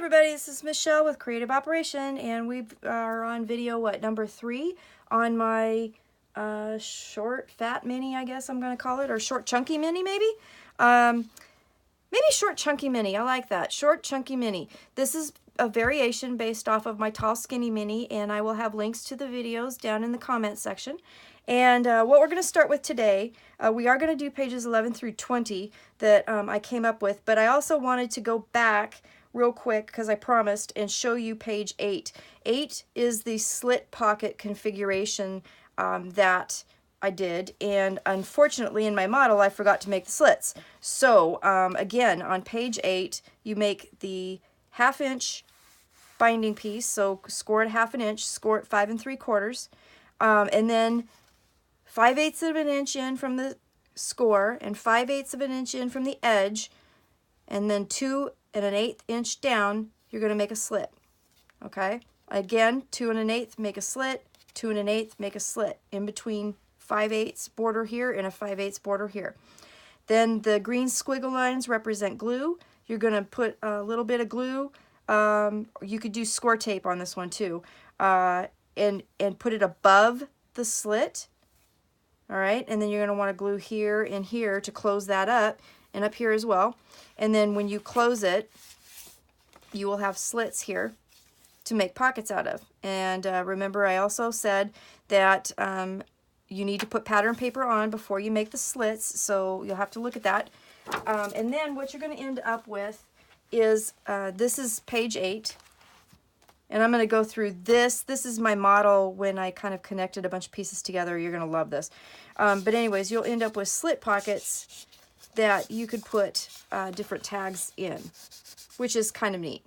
everybody, this is Michelle with Creative Operation, and we are on video, number 3 on my short fat mini, I guess I'm going to call it, or short chunky mini maybe? Maybe short chunky mini, I like that, short chunky mini. This is a variation based off of my tall skinny mini, and I will have links to the videos down in the comment section. And what we're going to start with today, we are going to do pages 11 through 20 that I came up with, but I also wanted to go back real quick because I promised and show you page 8. 8 is the slit pocket configuration that I did, and unfortunately in my model I forgot to make the slits. So again, on page 8 you make the 1/2 inch binding piece, so score it 1/2 inch, score it 5 3/4, and then 5/8 of an inch in from the score and 5/8 of an inch in from the edge, and then 2 1/8 inch down, you're going to make a slit. Okay, again, 2 1/8 make a slit, 2 1/8 make a slit in between 5/8 border here and a 5/8 border here. Then the green squiggle lines represent glue. You're going to put a little bit of glue. You could do score tape on this one too, and put it above the slit. All right, and then you're going to want to glue here and here to close that up, and up here as well. And then when you close it, you will have slits here to make pockets out of. And remember, I also said that you need to put pattern paper on before you make the slits, so you'll have to look at that. And then what you're going to end up with is, this is page 8. And I'm going to go through this. This is my model when I kind of connected a bunch of pieces together. You're going to love this. But anyways, you'll end up with slit pockets that you could put different tags in, which is kind of neat.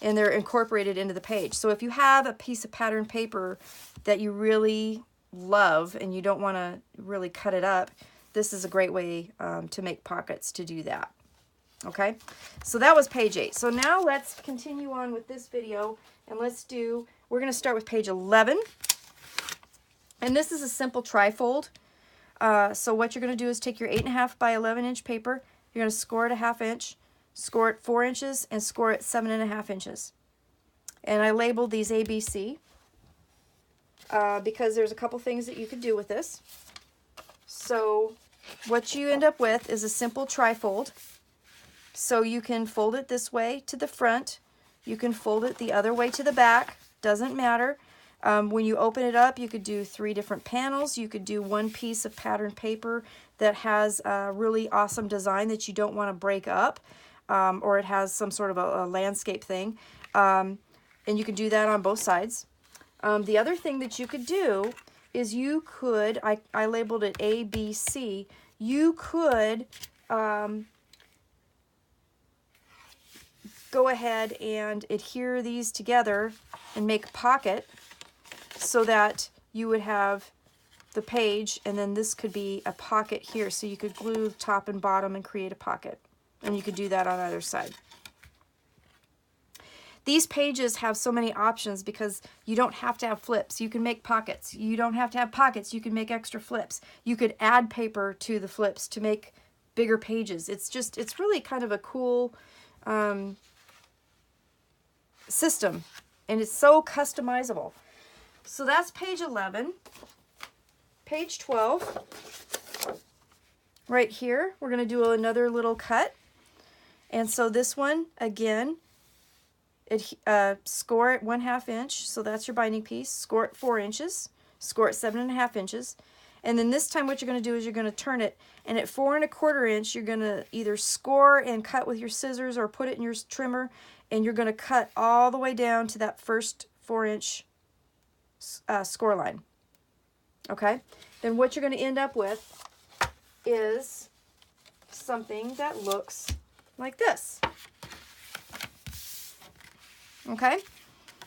And they're incorporated into the page. So if you have a piece of pattern paper that you really love and you don't want to really cut it up, this is a great way to make pockets to do that. Okay, so that was page 8. So now let's continue on with this video, and we're going to start with page 11. And this is a simple trifold. So what you're going to do is take your 8.5 by 11 inch paper, you're going to score it 1/2 inch, score it 4 inches, and score it 7.5 inches. And I labeled these ABC because there's a couple things that you could do with this. So what you end up with is a simple trifold. So you can fold it this way to the front, you can fold it the other way to the back, doesn't matter. When you open it up, you could do 3 different panels. You could do one piece of pattern paper that has a really awesome design that you don't want to break up, or it has some sort of a landscape thing. And you could do that on both sides. The other thing that you could do is you could, I labeled it A, B, C, you could go ahead and adhere these together and make a pocket so that you would have the page, and then this could be a pocket here, so you could glue top and bottom and create a pocket, and you could do that on either side. These pages have so many options because you don't have to have flips. You can make pockets. You don't have to have pockets. You can make extra flips. You could add paper to the flips to make bigger pages. It's really kind of a cool system, and it's so customizable. So that's page 11. Page 12, right here, we're going to do another little cut. And so this one, again, score it 1/2 inch, so that's your binding piece. Score it 4 inches, score it 7.5 inches. And then this time what you're going to do is you're going to turn it, and at 4 1/4 inch, you're going to either score and cut with your scissors or put it in your trimmer, and you're going to cut all the way down to that first 4 inch score line. Okay, then what you're going to end up with is something that looks like this. Okay,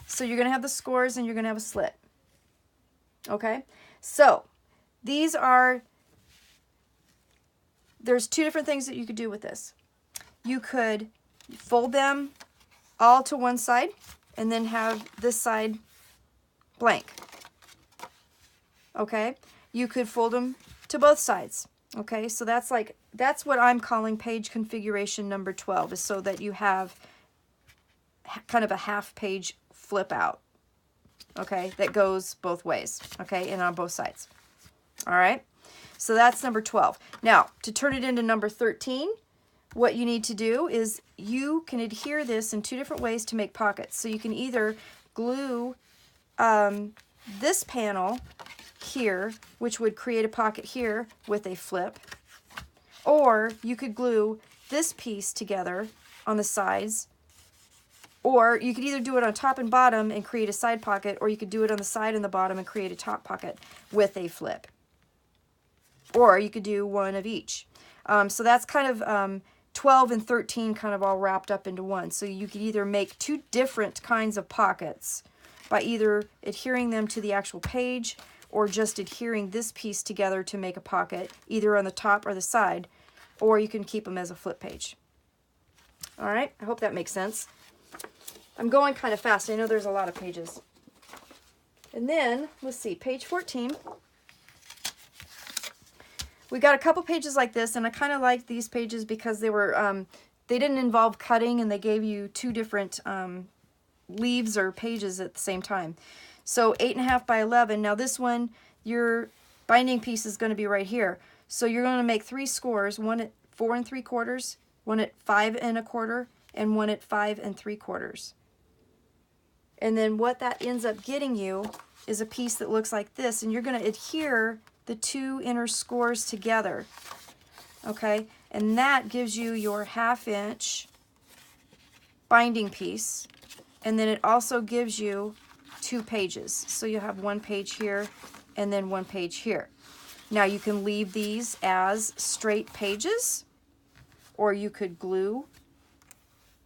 so you're going to have the scores and you're going to have a slit. Okay, so there's 2 different things that you could do with this. You could fold them all to one side and then have this side blank. Okay, you could fold them to both sides. Okay, so that's what I'm calling page configuration number 12, is so that you have kind of a half page flip out, okay, that goes both ways, okay, and on both sides. All right, so that's number 12. Now, to turn it into number 13, what you need to do is you can adhere this in two different ways to make pockets. So you can either glue this panel here, which would create a pocket here with a flip, or you could glue this piece together on the sides, or you could either do it on top and bottom and create a side pocket, or you could do it on the side and the bottom and create a top pocket with a flip. Or you could do one of each. So that's kind of 12 and 13 kind of all wrapped up into one. So you could either make two different kinds of pockets by either adhering them to the actual page or just adhering this piece together to make a pocket, either on the top or the side, or you can keep them as a flip page. All right, I hope that makes sense. I'm going kind of fast. I know there's a lot of pages. And then, let's see, page 14. We got a couple pages like this, and I kind of like these pages because they were, they didn't involve cutting, and they gave you two different leaves or pages at the same time. So 8.5 by 11. Now this one, your binding piece is going to be right here. So you're going to make 3 scores, one at 4 3/4, one at 5 1/4, and one at 5 3/4. And then what that ends up getting you is a piece that looks like this, and you're going to adhere the 2 inner scores together, okay? And that gives you your 1/2 inch binding piece, and then it also gives you 2 pages. So you'll have 1 page here and then 1 page here. Now you can leave these as straight pages, or you could glue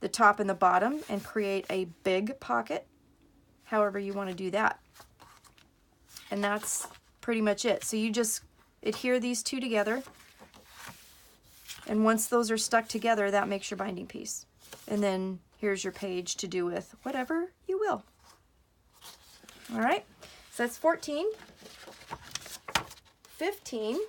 the top and the bottom and create a big pocket, however you want to do that. And that's pretty much it. So you just adhere these two together, and once those are stuck together, that makes your binding piece. And then here's your page to do with whatever you will. All right, so that's 14. 15.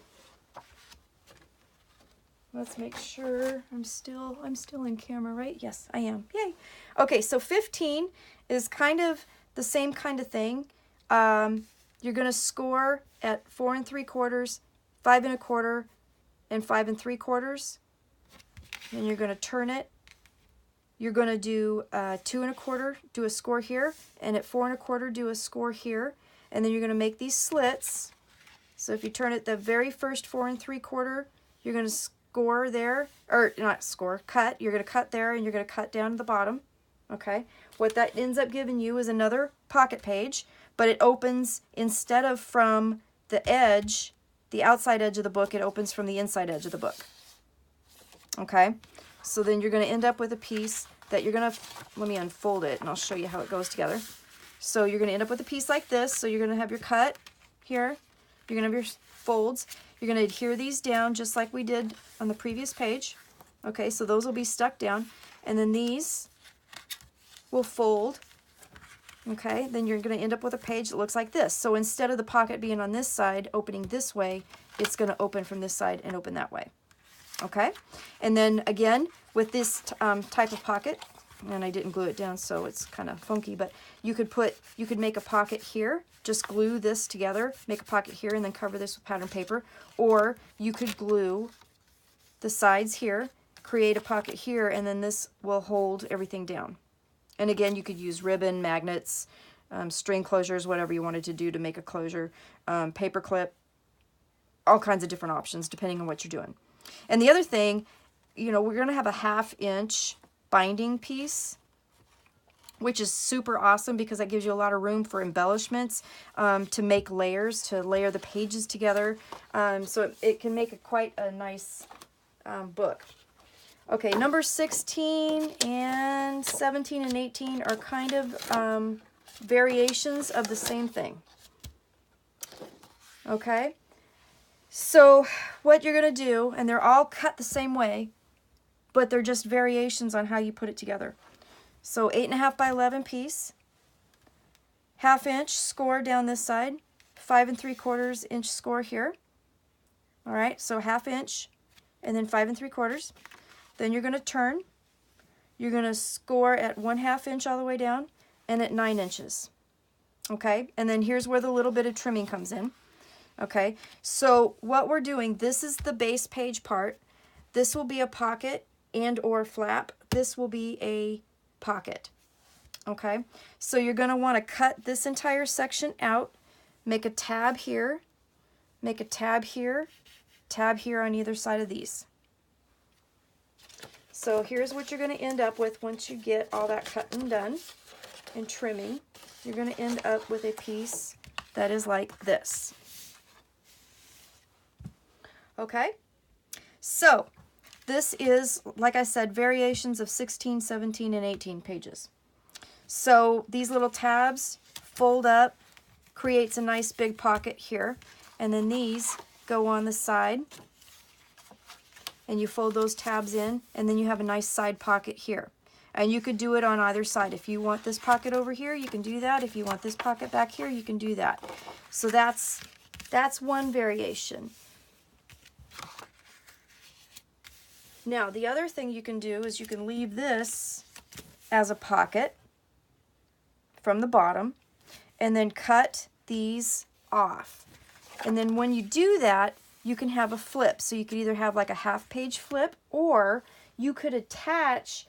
Let's make sure I'm still in camera, right? Yes, I am. Yay. Okay, so 15 is kind of the same kind of thing. You're going to score at 4 3/4, 5 1/4, and 5 3/4. Then you're going to turn it. You're going to do 2 1/4, do a score here, and at 4 1/4, do a score here. And then you're going to make these slits. So if you turn it the very first 4 3/4, you're going to score there, or not score, cut. You're going to cut there, and you're going to cut down to the bottom. Okay, what that ends up giving you is another pocket page, but it opens, instead of from the edge, the outside edge of the book, it opens from the inside edge of the book. Okay, so then you're going to end up with a piece that you're going to, let me unfold it and I'll show you how it goes together. So you're going to end up with a piece like this. So you're going to have your cut here, you're going to have your folds, you're going to adhere these down just like we did on the previous page. Okay, so those will be stuck down, and then these will fold. Okay, then you're going to end up with a page that looks like this. So instead of the pocket being on this side, opening this way, it's going to open from this side and open that way. Okay, and then again, with this type of pocket, and I didn't glue it down so it's kind of funky, but you could make a pocket here, just glue this together, make a pocket here, and then cover this with pattern paper, or you could glue the sides here, create a pocket here, and then this will hold everything down. And again, you could use ribbon, magnets, string closures, whatever you wanted to do to make a closure, paper clip, all kinds of different options depending on what you're doing. And the other thing, you know, we're going to have a 1/2 inch binding piece, which is super awesome because that gives you a lot of room for embellishments, to make layers, to layer the pages together. So it can make quite a nice book. Okay, number 16 and 17 and 18 are kind of variations of the same thing. Okay, so what you're going to do, and they're all cut the same way, but they're just variations on how you put it together. So 8.5 by 11 piece, 1/2 inch score down this side, 5 3/4 inch score here. All right, so 1/2 inch and then 5 3/4. Then you're going to turn. you're going to score at 1/2 inch all the way down and at 9 inches. Okay, and then here's where the little bit of trimming comes in. Okay, so what we're doing, this is the base page part. This will be a pocket and or flap. This will be a pocket. Okay, so you're going to want to cut this entire section out, make a tab here, make a tab here on either side of these. So here's what you're going to end up with once you get all that cut and done and trimming. You're going to end up with a piece that is like this. Okay, so this is, like I said, variations of 16, 17, and 18 pages. So these little tabs fold up, creates a nice big pocket here, and then these go on the side, and you fold those tabs in, and then you have a nice side pocket here. And you could do it on either side. If you want this pocket over here, you can do that. If you want this pocket back here, you can do that. So that's one variation. Now, the other thing you can do is you can leave this as a pocket from the bottom and then cut these off. And then when you do that, you can have a flip. So you could either have like a 1/2 page flip, or you could attach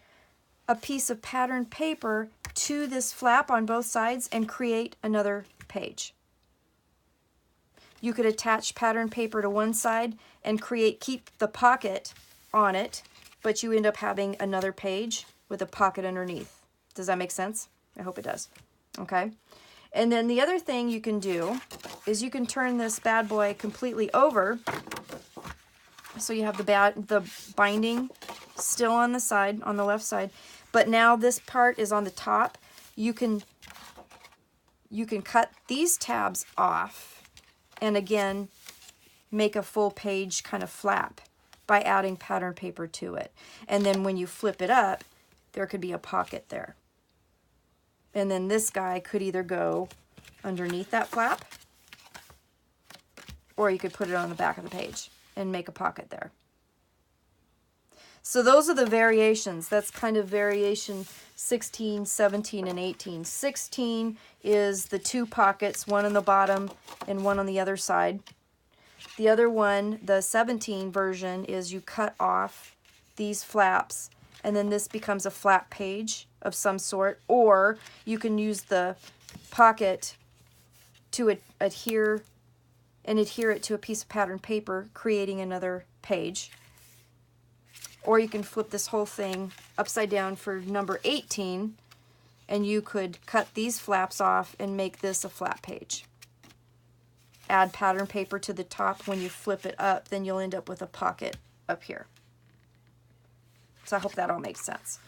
a piece of patterned paper to this flap on both sides and create another page. You could attach patterned paper to one side and keep the pocket on it, but you end up having another page with a pocket underneath. Does that make sense? I hope it does. Okay. And then the other thing you can do is you can turn this bad boy completely over. So you have the binding still on the side, on the left side, but now this part is on the top. You can cut these tabs off and again make a full page kind of flap by adding pattern paper to it. And then when you flip it up, there could be a pocket there. And then this guy could either go underneath that flap, or you could put it on the back of the page and make a pocket there. So those are the variations. That's kind of variation 16, 17, and 18. 16 is the 2 pockets, one on the bottom and one on the other side. The other one, the 17 version, is you cut off these flaps and then this becomes a flat page of some sort, or you can use the pocket to adhere it to a piece of patterned paper, creating another page. Or you can flip this whole thing upside down for number 18, and you could cut these flaps off and make this a flat page. Add pattern paper to the top. When you flip it up, then you'll end up with a pocket up here. So I hope that all makes sense.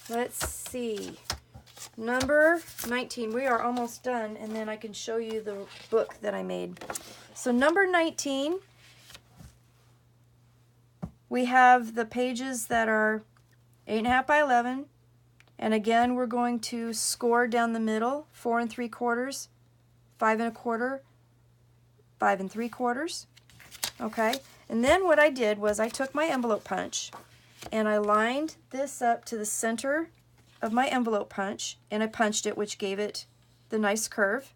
Let's see. Number 19. We are almost done, and then I can show you the book that I made. So number 19, we have the pages that are 8.5 by 11. And again, we're going to score down the middle, 4 3/4, 5 1/4, 5 3/4. Okay, and then what I did was I took my envelope punch and I lined this up to the center of my envelope punch, and I punched it, which gave it the nice curve.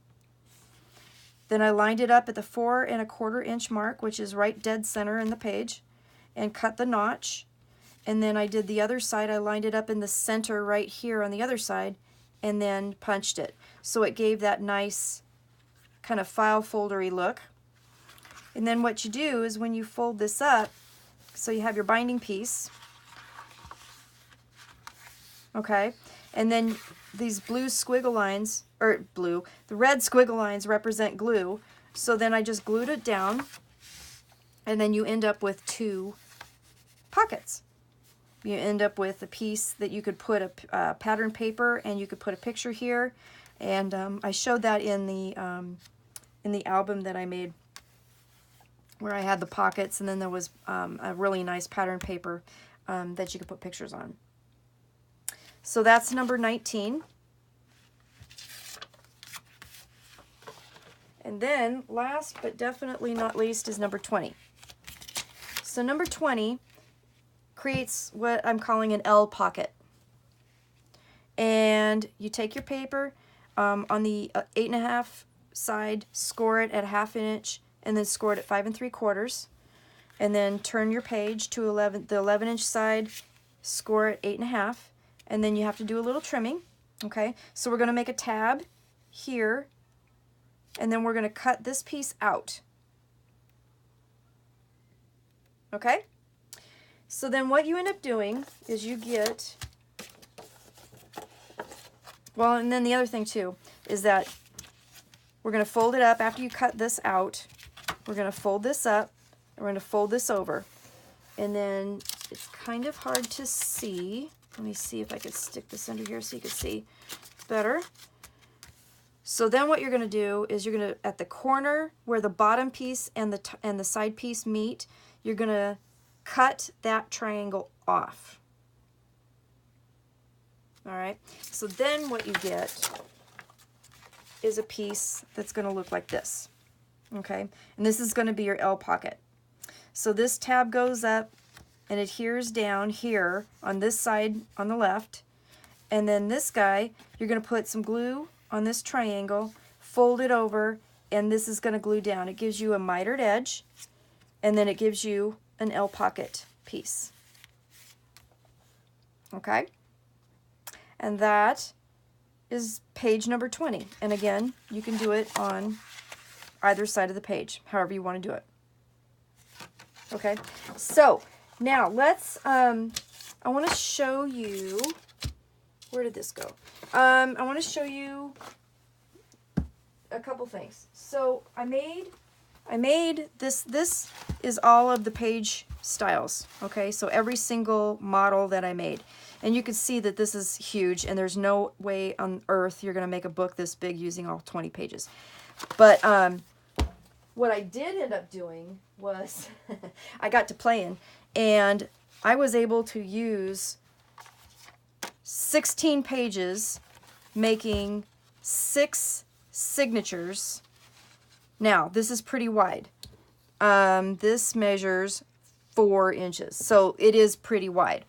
Then I lined it up at the 4 1/4 inch mark, which is right dead center in the page, and cut the notch. And then I did the other side. I lined it up in the center right here on the other side and then punched it. So it gave that nice kind of file foldery look. And then what you do is when you fold this up, so you have your binding piece, okay, and then these blue squiggle lines, or the red squiggle lines represent glue. So then I just glued it down, and then you end up with 2 pockets. You end up with a piece that you could put a pattern paper, and you could put a picture here. And I showed that in the album that I made, where I had the pockets, and then there was a really nice pattern paper that you could put pictures on. So that's number 19. And then last but definitely not least is number 20. So number 20 creates what I'm calling an L pocket. And you take your paper on the 8.5 side, score it at 1/2 inch, and then score it at 5 3/4, and then turn your page to the 11-inch side, score it 8.5, and then you have to do a little trimming. Okay, so we're going to make a tab here, and then we're going to cut this piece out. Okay, so then what you end up doing is you get, well, and then the other thing too is that we're going to fold it up after you cut this out. We're going to fold this up, and we're going to fold this over. And then it's kind of hard to see. Let me see if I could stick this under here so you can see better. So then what you're going to do is you're going to, at the corner where the bottom piece and the side piece meet, you're going to cut that triangle off. All right, so then what you get is a piece that's going to look like this. Okay, and this is going to be your L pocket. So this tab goes up and adheres down here on this side on the left, and then this guy, you're going to put some glue on this triangle, fold it over, and this is going to glue down. It gives you a mitered edge, and then it gives you an L pocket piece. Okay, and that is page number 20. And again, you can do it on either side of the page, however you want to do it. Okay, so now let's, I want to show you, where did this go? I want to show you a couple things. So I made this is all of the page styles. Okay, so every single model that I made. And you can see that this is huge, and there's no way on earth you're going to make a book this big using all 20 pages. But what I did end up doing was I got to playing, and I was able to use 16 pages making 6 signatures. Now, this is pretty wide. This measures 4 inches, so it is pretty wide.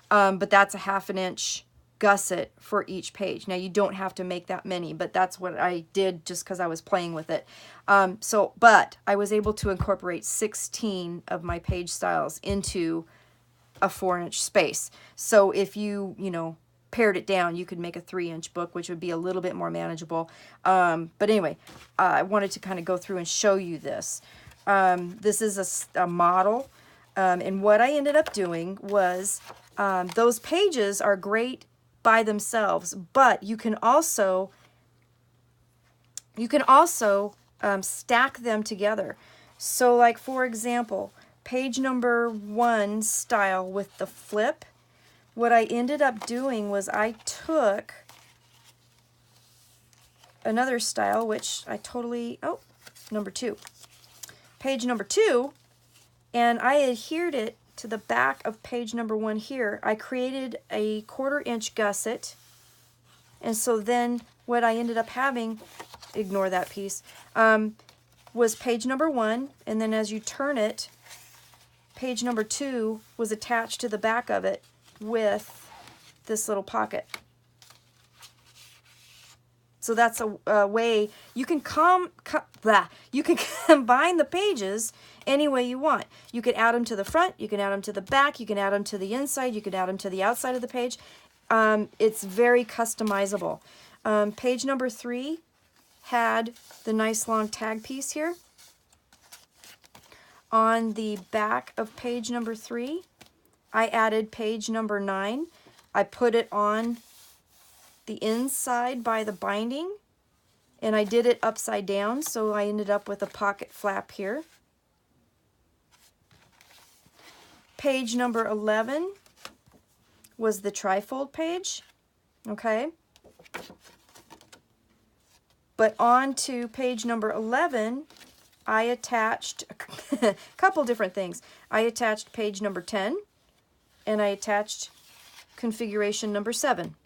But that's a 1/2 inch gusset for each page. Now, you don't have to make that many, but that's what I did just because I was playing with it. But I was able to incorporate 16 of my page styles into a 4-inch space. So if you pared it down, you could make a 3-inch book, which would be a little bit more manageable. But anyway, I wanted to kind of go through and show you this. This is a model, and what I ended up doing was those pages are great by themselves, but you can also stack them together. So like, for example, page number 1 style with the flip, what I ended up doing was I took another style, which I totally, number 2. Page number 2, and I adhered it to the back of page number 1 here. I created a 1/4 inch gusset, and so then what I ended up having, ignore that piece, was page number 1, and then as you turn it, page number 2 was attached to the back of it with this little pocket. So that's a way you can you can combine the pages any way you want. You could add them to the front, you can add them to the back, you can add them to the inside, you could add them to the outside of the page. It's very customizable. Page number 3 had the nice long tag piece here. On the back of page number 3, I added page number 9. I put it on the inside by the binding, and I did it upside down, so I ended up with a pocket flap here. Page number 11 was the trifold page, okay? But on to page number 11, I attached a couple different things. I attached page number 10, and I attached configuration number 7.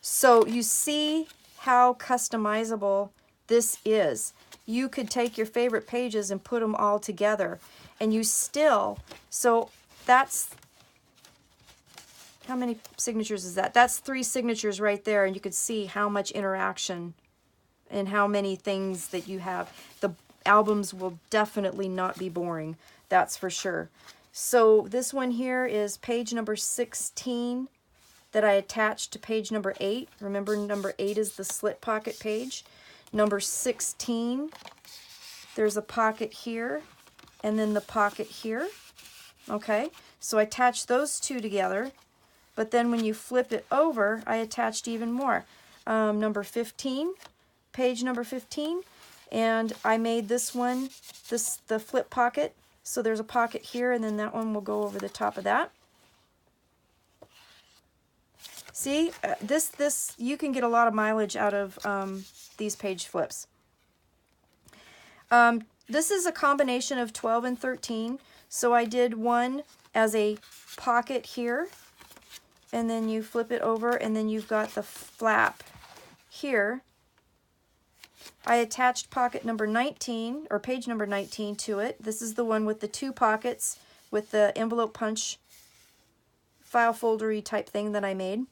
So you see how customizable this is. You could take your favorite pages and put them all together, and you still, so that's how many signatures is that? That's 3 signatures right there, and you could see how much interaction and how many things that you have. The albums will definitely not be boring, that's for sure. So this one here is page number 16 that I attached to page number 8. Remember, number 8 is the slit pocket page. Number 16, there's a pocket here, and then the pocket here. Okay, so I attached those 2 together, but then when you flip it over, I attached even more. Number 15, page number 15, and I made this one, the flip pocket. So there's a pocket here, and then that one will go over the top of that. See, this you can get a lot of mileage out of these page flips. This is a combination of 12 and 13. So I did one as a pocket here, and then you flip it over, and then you've got the flap here. I attached pocket number 19, or page number 19 to it. This is the one with the 2 pockets with the envelope punch file foldery type thing that I made.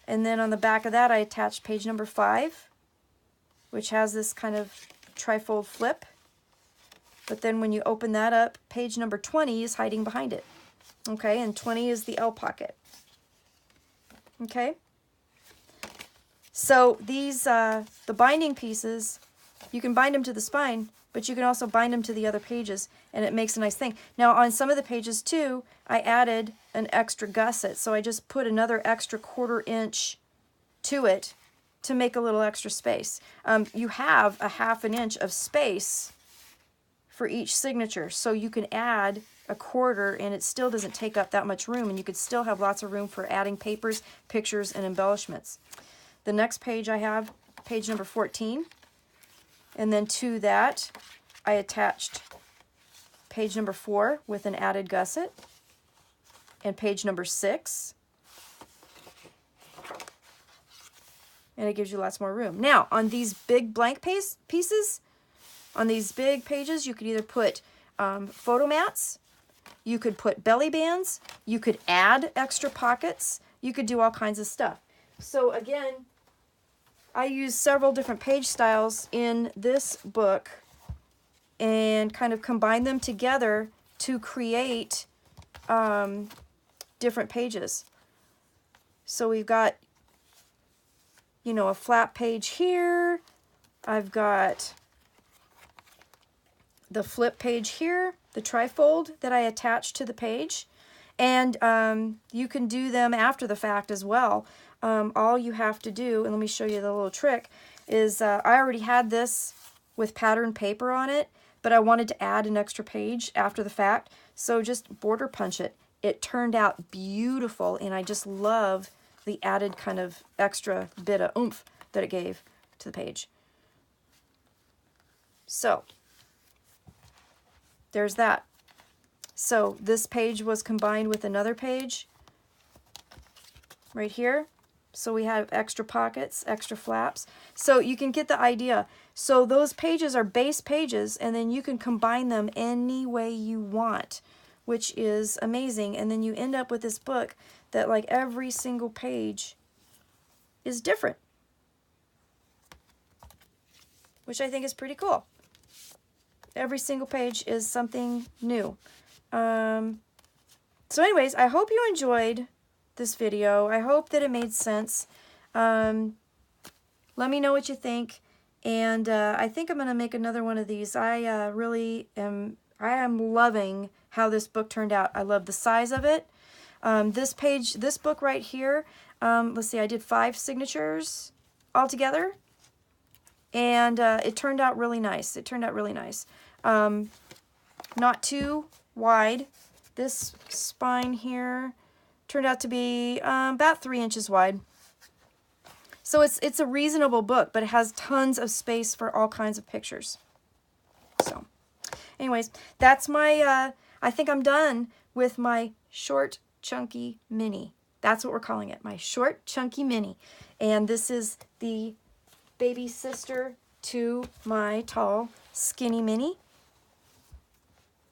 And then on the back of that, I attached page number 5, which has this kind of trifold flip. But then when you open that up, page number 20 is hiding behind it. Okay, and 20 is the L pocket. Okay. So these, the binding pieces, you can bind them to the spine, but you can also bind them to the other pages, and it makes a nice thing. Now on some of the pages too, I added an extra gusset, so I just put another extra 1/4 inch to it to make a little extra space. You have a 1/2 inch of space for each signature, so you can add a 1/4 and it still doesn't take up that much room, and you could still have lots of room for adding papers, pictures, and embellishments. The next page I have, page number 14, and then to that I attached page number 4 with an added gusset, and page number 6, and it gives you lots more room. Now on these big blank pieces, on these big pages, you could either put photo mats, you could put belly bands, you could add extra pockets, you could do all kinds of stuff. So again, I use several different page styles in this book and kind of combine them together to create different pages. So we've got, you know, a flat page here. I've got the flip page here, the trifold that I attached to the page. And you can do them after the fact as well. All you have to do, and let me show you the little trick, is I already had this with patterned paper on it, but I wanted to add an extra page after the fact, so just border punch it. It turned out beautiful, and I just love the added kind of extra bit of oomph that it gave to the page. So there's that. So this page was combined with another page right here. So we have extra pockets, extra flaps. So you can get the idea. So those pages are base pages, and then you can combine them any way you want, which is amazing. And then you end up with this book that like every single page is different, which I think is pretty cool. Every single page is something new. So anyways, I hope you enjoyed this video. I hope that it made sense. Let me know what you think, and I think I'm going to make another one of these. I am loving how this book turned out. I love the size of it. This book right here, let's see, I did 5 signatures altogether, and it turned out really nice. It turned out really nice. Not too wide. This spine here turned out to be about 3 inches wide. So it's a reasonable book, but it has tons of space for all kinds of pictures. So anyways, that's my, I think I'm done with my short, chunky mini. That's what we're calling it, my short, chunky mini. And this is the baby sister to my tall, skinny mini.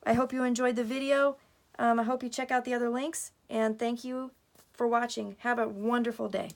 I hope you enjoyed the video. I hope you check out the other links, And thank you for watching. Have a wonderful day.